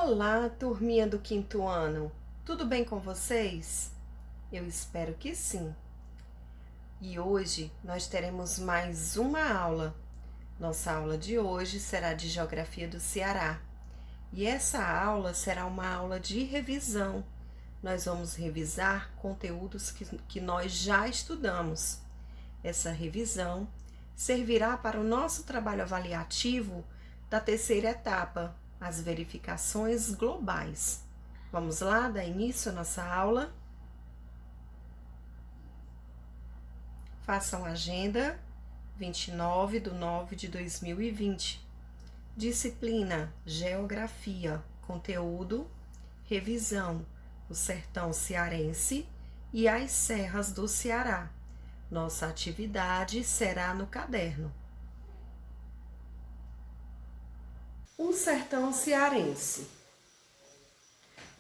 Olá, turminha do quinto ano. Tudo bem com vocês? Eu espero que sim. E hoje nós teremos mais uma aula. Nossa aula de hoje será de Geografia do Ceará. E essa aula será uma aula de revisão. Nós vamos revisar conteúdos que nós já estudamos. Essa revisão servirá para o nosso trabalho avaliativo da terceira etapa, as verificações globais. Vamos lá, dar início à nossa aula? Façam agenda 29/9/2020. Disciplina Geografia, conteúdo, revisão, o sertão cearense e as serras do Ceará. Nossa atividade será no caderno. O sertão cearense.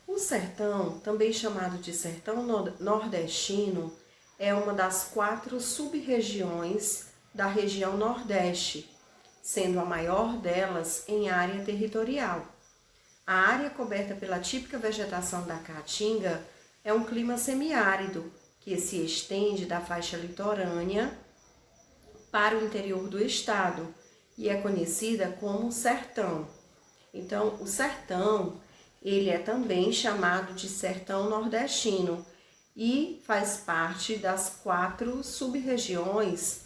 O sertão, também chamado de sertão nordestino, é uma das 4 sub-regiões da região Nordeste, sendo a maior delas em área territorial. A área coberta pela típica vegetação da Caatinga é um clima semiárido, que se estende da faixa litorânea para o interior do estado e é conhecida como sertão. Então, o sertão, ele é também chamado de sertão nordestino e faz parte das 4 sub-regiões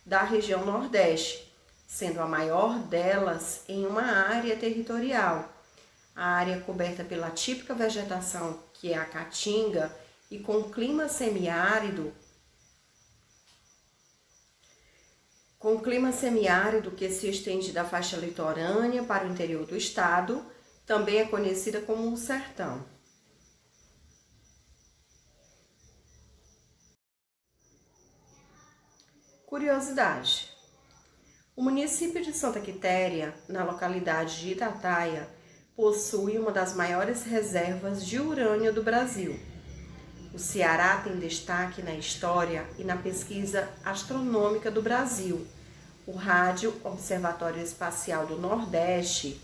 da região Nordeste, sendo a maior delas em uma área territorial. A área coberta pela típica vegetação, que é a caatinga, e com clima semiárido, que se estende da faixa litorânea para o interior do estado, também é conhecida como o sertão. Curiosidade: o município de Santa Quitéria, na localidade de Itataia, possui uma das maiores reservas de urânio do Brasil. O Ceará tem destaque na história e na pesquisa astronômica do Brasil. O Rádio Observatório Espacial do Nordeste,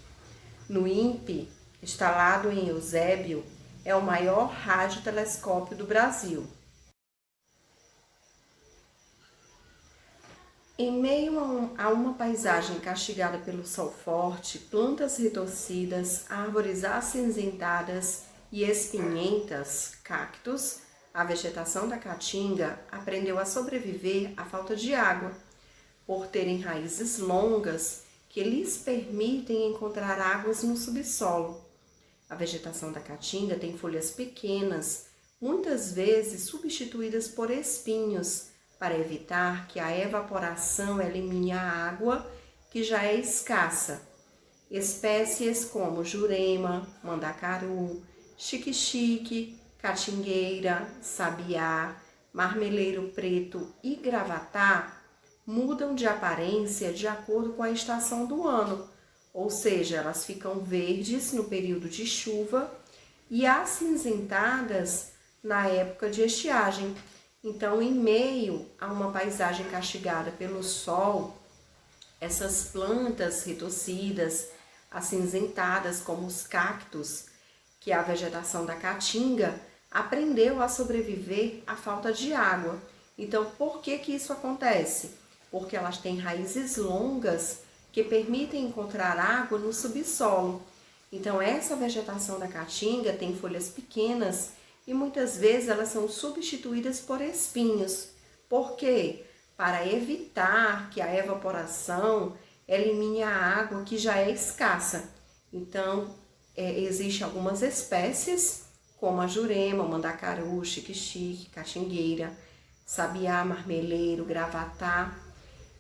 no INPE, instalado em Eusébio, é o maior radiotelescópio do Brasil. Em meio a uma paisagem castigada pelo sol forte, plantas retorcidas, árvores acinzentadas e espinhentas, cactos, a vegetação da caatinga aprendeu a sobreviver à falta de água, por terem raízes longas que lhes permitem encontrar águas no subsolo. A vegetação da caatinga tem folhas pequenas, muitas vezes substituídas por espinhos, para evitar que a evaporação elimine a água, que já é escassa. Espécies como jurema, mandacaru, xique-xique, catingueira, sabiá, marmeleiro preto e gravatá mudam de aparência de acordo com a estação do ano, ou seja, elas ficam verdes no período de chuva e acinzentadas na época de estiagem. Então, em meio a uma paisagem castigada pelo sol, essas plantas retorcidas, acinzentadas, como os cactos, que é a vegetação da caatinga, aprendeu a sobreviver à falta de água. Então, por que isso acontece? Porque elas têm raízes longas que permitem encontrar água no subsolo. Então, essa vegetação da caatinga tem folhas pequenas e muitas vezes elas são substituídas por espinhos. Por quê? Para evitar que a evaporação elimine a água que já é escassa. Então, existem algumas espécies, como a jurema, mandacaru, xique-xique, catingueira, sabiá, marmeleiro, gravatá,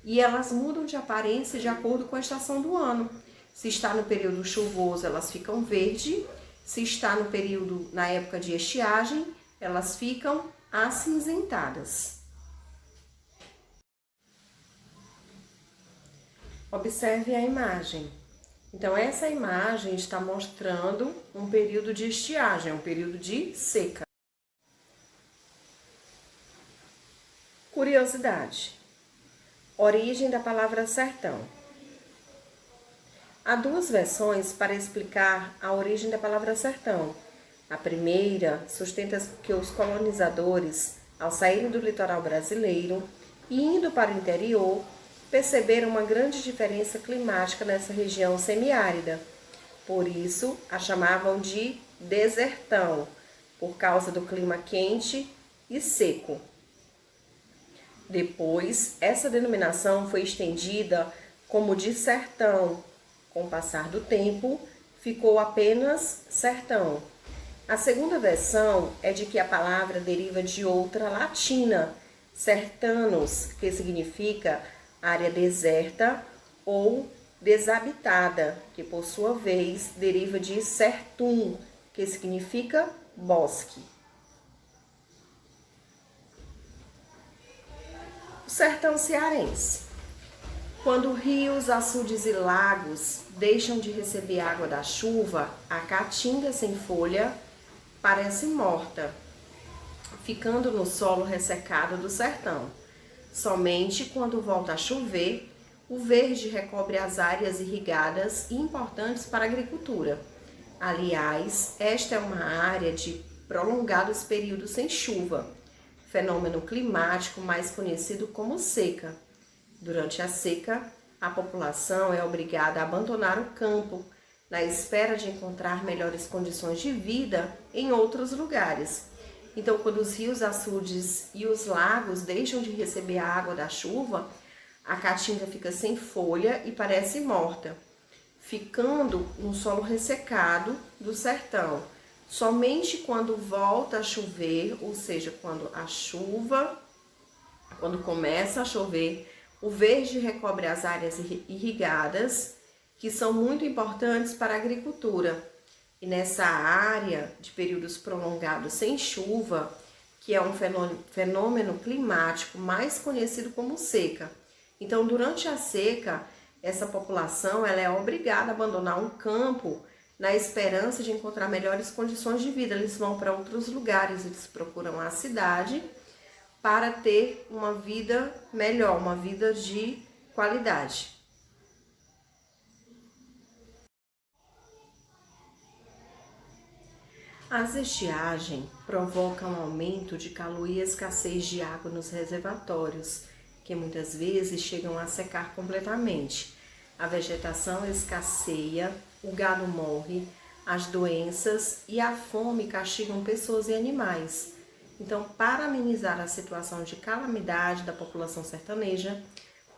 e elas mudam de aparência de acordo com a estação do ano. Se está no período chuvoso, elas ficam verde. Se está no período, na época de estiagem, elas ficam acinzentadas. Observe a imagem. Então, essa imagem está mostrando um período de estiagem, um período de seca. Curiosidade: origem da palavra sertão. Há duas versões para explicar a origem da palavra sertão. A primeira sustenta que os colonizadores, ao saírem do litoral brasileiro e indo para o interior, perceberam uma grande diferença climática nessa região semiárida. Por isso, a chamavam de desertão, por causa do clima quente e seco. Depois, essa denominação foi estendida como de sertão. Com o passar do tempo, ficou apenas sertão. A segunda versão é de que a palavra deriva de outra latina, sertanos, que significa área deserta ou desabitada, que por sua vez deriva de sertum, que significa bosque. O sertão cearense. Quando rios, açudes e lagos deixam de receber água da chuva, a caatinga sem folha parece morta, ficando no solo ressecado do sertão. Somente quando volta a chover, o verde recobre as áreas irrigadas e importantes para a agricultura. Aliás, esta é uma área de prolongados períodos sem chuva, fenômeno climático mais conhecido como seca. Durante a seca, a população é obrigada a abandonar o campo, na espera de encontrar melhores condições de vida em outros lugares. Então, quando os rios, açudes e os lagos deixam de receber a água da chuva, a caatinga fica sem folha e parece morta, ficando no solo ressecado do sertão. Somente quando volta a chover, ou seja, quando começa a chover, o verde recobre as áreas irrigadas, que são muito importantes para a agricultura. E nessa área de períodos prolongados sem chuva, que é um fenômeno climático mais conhecido como seca. Então, durante a seca, essa população ela é obrigada a abandonar um campo na esperança de encontrar melhores condições de vida. Eles vão para outros lugares, eles procuram a cidade para ter uma vida melhor, uma vida de qualidade. As estiagens provocam aumento de calor e escassez de água nos reservatórios, que muitas vezes chegam a secar completamente. A vegetação escasseia, o gado morre, as doenças e a fome castigam pessoas e animais. Então, para amenizar a situação de calamidade da população sertaneja,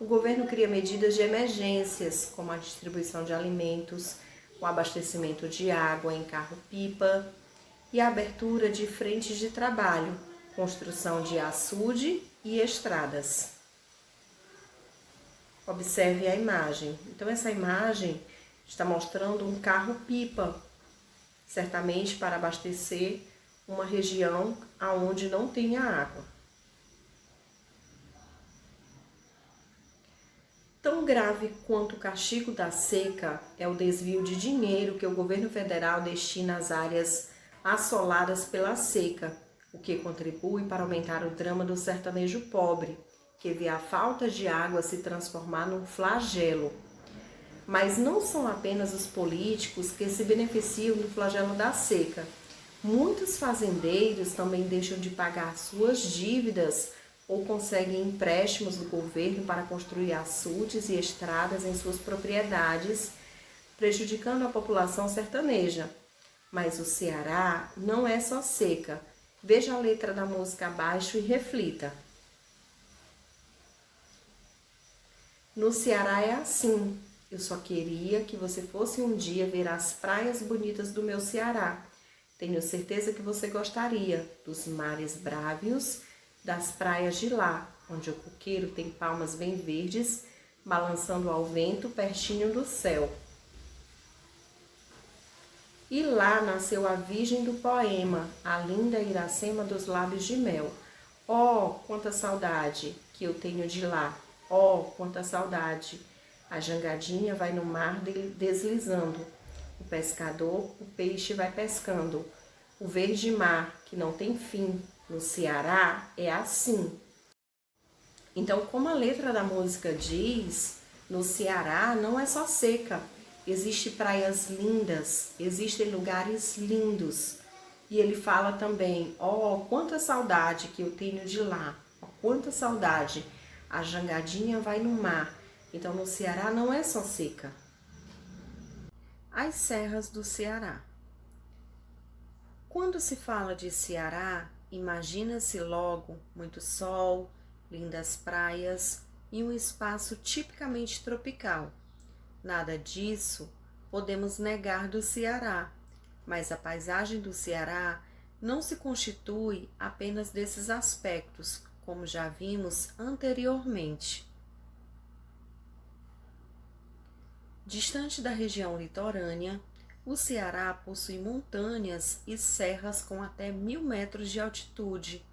o governo cria medidas de emergências, como a distribuição de alimentos, o abastecimento de água em carro-pipa e a abertura de frentes de trabalho, construção de açude e estradas. Observe a imagem. Então, essa imagem está mostrando um carro-pipa, certamente para abastecer uma região onde não tenha água. Tão grave quanto o castigo da seca é o desvio de dinheiro que o governo federal destina às áreas assoladas pela seca, o que contribui para aumentar o drama do sertanejo pobre, que vê a falta de água se transformar num flagelo. Mas não são apenas os políticos que se beneficiam do flagelo da seca. Muitos fazendeiros também deixam de pagar suas dívidas ou conseguem empréstimos do governo para construir açudes e estradas em suas propriedades, prejudicando a população sertaneja. Mas o Ceará não é só seca. Veja a letra da música abaixo e reflita. No Ceará é assim. Eu só queria que você fosse um dia ver as praias bonitas do meu Ceará. Tenho certeza que você gostaria dos mares brávios, das praias de lá, onde o coqueiro tem palmas bem verdes, balançando ao vento pertinho do céu. E lá nasceu a virgem do poema, a linda Iracema dos lábios de mel. Oh, quanta saudade que eu tenho de lá! Oh, quanta saudade! A jangadinha vai no mar deslizando. O pescador, o peixe vai pescando. O verde mar, que não tem fim, no Ceará é assim. Então, como a letra da música diz, no Ceará não é só seca, Existem praias lindas, existem lugares lindos. E ele fala também, quanta saudade que eu tenho de lá, quanta saudade. A jangadinha vai no mar. Então no Ceará não é só seca. As serras do Ceará. Quando se fala de Ceará, imagina-se logo muito sol, lindas praias e um espaço tipicamente tropical. Nada disso podemos negar do Ceará, mas a paisagem do Ceará não se constitui apenas desses aspectos, como já vimos anteriormente. Distante da região litorânea, o Ceará possui montanhas e serras com até 1.000 metros de altitude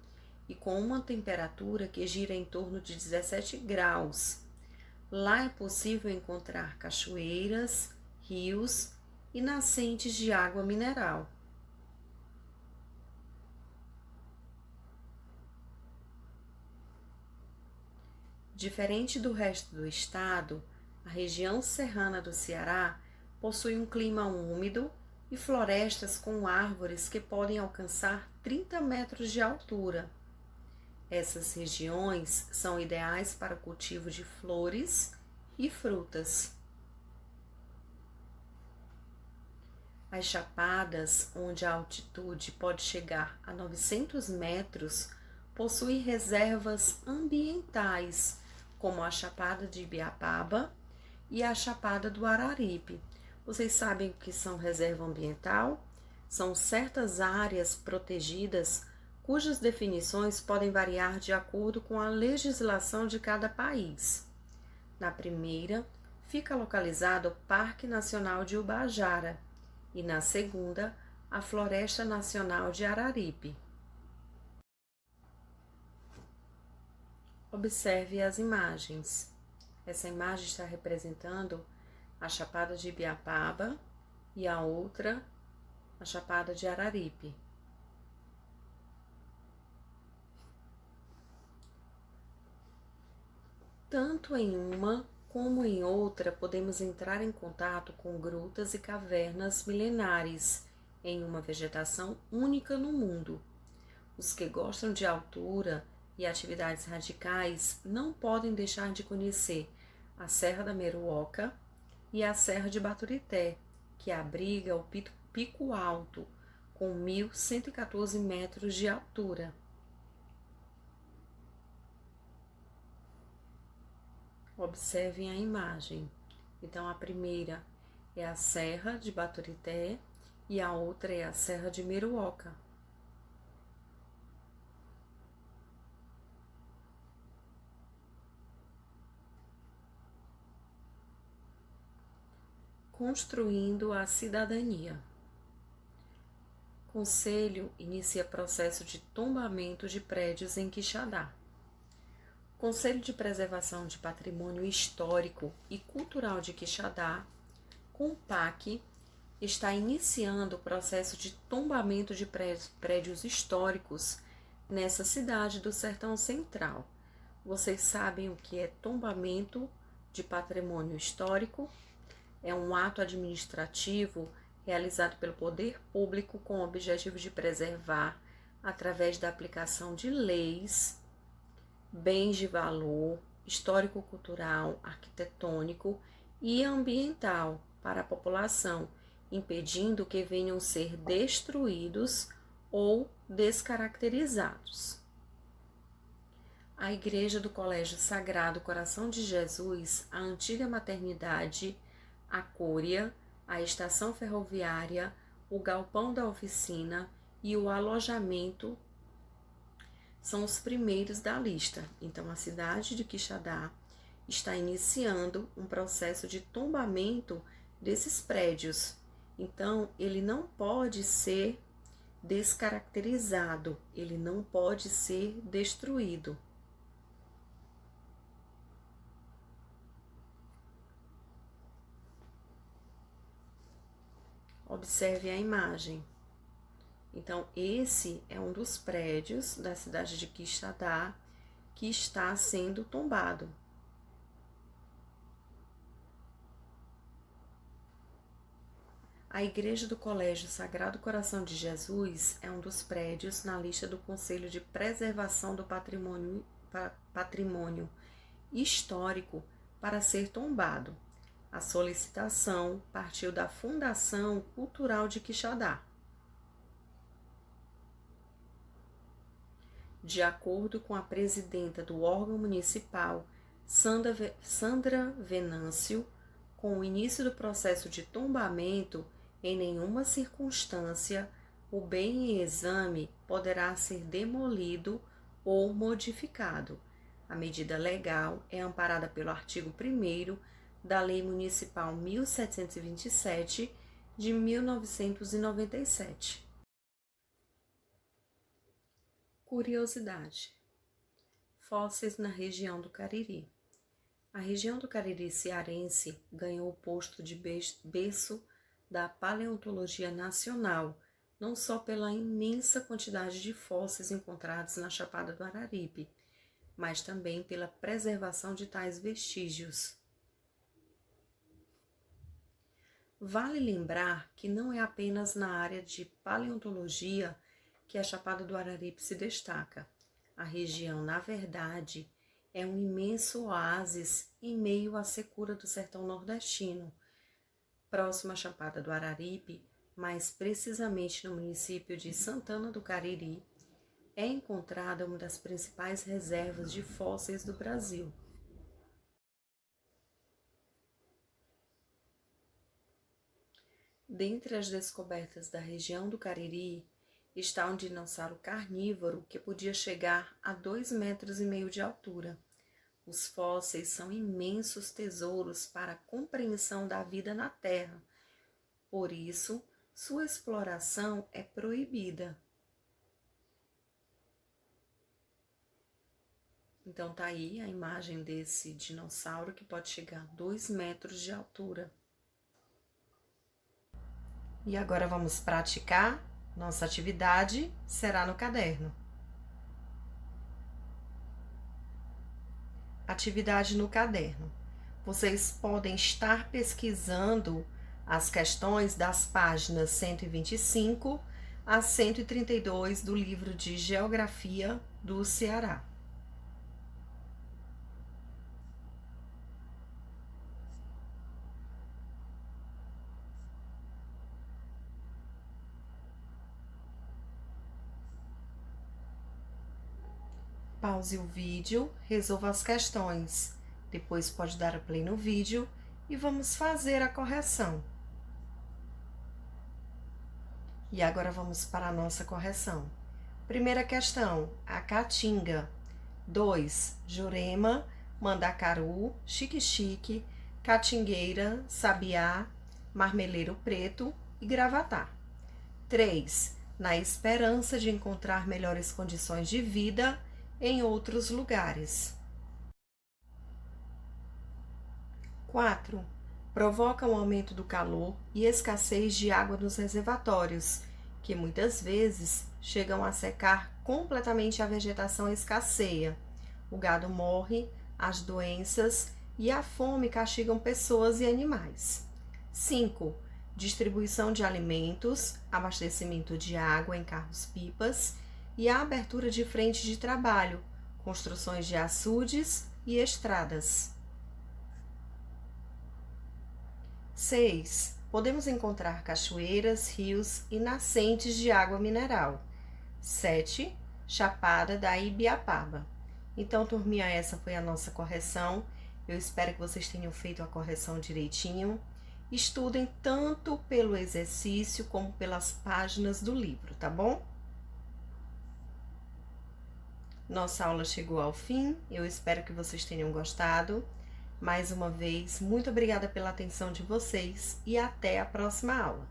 e com uma temperatura que gira em torno de 17 graus. Lá é possível encontrar cachoeiras, rios e nascentes de água mineral. Diferente do resto do estado, a região serrana do Ceará possui um clima úmido e florestas com árvores que podem alcançar 30 metros de altura. Essas regiões são ideais para o cultivo de flores e frutas. As chapadas, onde a altitude pode chegar a 900 metros, possuem reservas ambientais, como a Chapada de Ibiapaba e a Chapada do Araripe. Vocês sabem o que são reserva ambiental? São certas áreas protegidas cujas definições podem variar de acordo com a legislação de cada país. Na primeira, fica localizado o Parque Nacional de Ubajara e na segunda, a Floresta Nacional de Araripe. Observe as imagens. Essa imagem está representando a Chapada de Ibiapaba e a outra, a Chapada de Araripe. Tanto em uma como em outra podemos entrar em contato com grutas e cavernas milenares em uma vegetação única no mundo. Os que gostam de altura e atividades radicais não podem deixar de conhecer a Serra da Meruoca e a Serra de Baturité, que abriga o Pico Alto, com 1.114 metros de altura. Observem a imagem. Então, a primeira é a Serra de Baturité e a outra é a Serra de Meruoca. Construindo a cidadania. Conselho inicia processo de tombamento de prédios em Quixadá. Conselho de Preservação de Patrimônio Histórico e Cultural de Quixadá, CONPAQ, está iniciando o processo de tombamento de prédios históricos nessa cidade do Sertão Central. Vocês sabem o que é tombamento de patrimônio histórico? É um ato administrativo realizado pelo poder público com o objetivo de preservar, através da aplicação de leis, bens de valor histórico-cultural, arquitetônico e ambiental para a população, impedindo que venham a ser destruídos ou descaracterizados. A Igreja do Colégio Sagrado Coração de Jesus, a antiga maternidade, a Cúria, a estação ferroviária, o galpão da oficina e o alojamento são os primeiros da lista. Então, a cidade de Quixadá está iniciando um processo de tombamento desses prédios. Então, ele não pode ser descaracterizado, ele não pode ser destruído. Observe a imagem. Então, esse é um dos prédios da cidade de Quixadá que está sendo tombado. A Igreja do Colégio Sagrado Coração de Jesus é um dos prédios na lista do Conselho de Preservação do Patrimônio Histórico para ser tombado. A solicitação partiu da Fundação Cultural de Quixadá. De acordo com a presidenta do órgão municipal, Sandra Venâncio, com o início do processo de tombamento, em nenhuma circunstância o bem em exame poderá ser demolido ou modificado. A medida legal é amparada pelo artigo 1º da Lei Municipal 1727 de 1997. Curiosidade: fósseis na região do Cariri. A região do Cariri cearense ganhou o posto de berço da paleontologia nacional, não só pela imensa quantidade de fósseis encontrados na Chapada do Araripe, mas também pela preservação de tais vestígios. Vale lembrar que não é apenas na área de paleontologia que a Chapada do Araripe se destaca. A região, na verdade, é um imenso oásis em meio à secura do sertão nordestino. Próximo à Chapada do Araripe, mais precisamente no município de Santana do Cariri, é encontrada uma das principais reservas de fósseis do Brasil. Dentre as descobertas da região do Cariri, está um dinossauro carnívoro que podia chegar a 2,5 metros de altura. Os fósseis são imensos tesouros para a compreensão da vida na Terra. Por isso, sua exploração é proibida. Então tá aí a imagem desse dinossauro que pode chegar a 2 metros de altura. E agora vamos praticar. Nossa atividade será no caderno. Atividade no caderno. Vocês podem estar pesquisando as questões das páginas 125 a 132 do livro de Geografia do Ceará. Pause o vídeo, resolva as questões. Depois pode dar o play no vídeo e vamos fazer a correção. E agora vamos para a nossa correção. Primeira questão, a Caatinga. 2, Jurema, Mandacaru, Xique-Xique, Catingueira, Sabiá, Marmeleiro Preto e Gravatá. 3, na esperança de encontrar melhores condições de vida em outros lugares. 4. Provoca um aumento do calor e escassez de água nos reservatórios, que muitas vezes chegam a secar completamente a vegetação escasseia. O gado morre, as doenças e a fome castigam pessoas e animais. 5. Distribuição de alimentos, abastecimento de água em carros-pipas e a abertura de frentes de trabalho, construções de açudes e estradas. 6. Podemos encontrar cachoeiras, rios e nascentes de água mineral. 7. Chapada da Ibiapaba. Então, turminha, essa foi a nossa correção. Eu espero que vocês tenham feito a correção direitinho. Estudem tanto pelo exercício como pelas páginas do livro, tá bom? Nossa aula chegou ao fim, eu espero que vocês tenham gostado. Mais uma vez, muito obrigada pela atenção de vocês e até a próxima aula.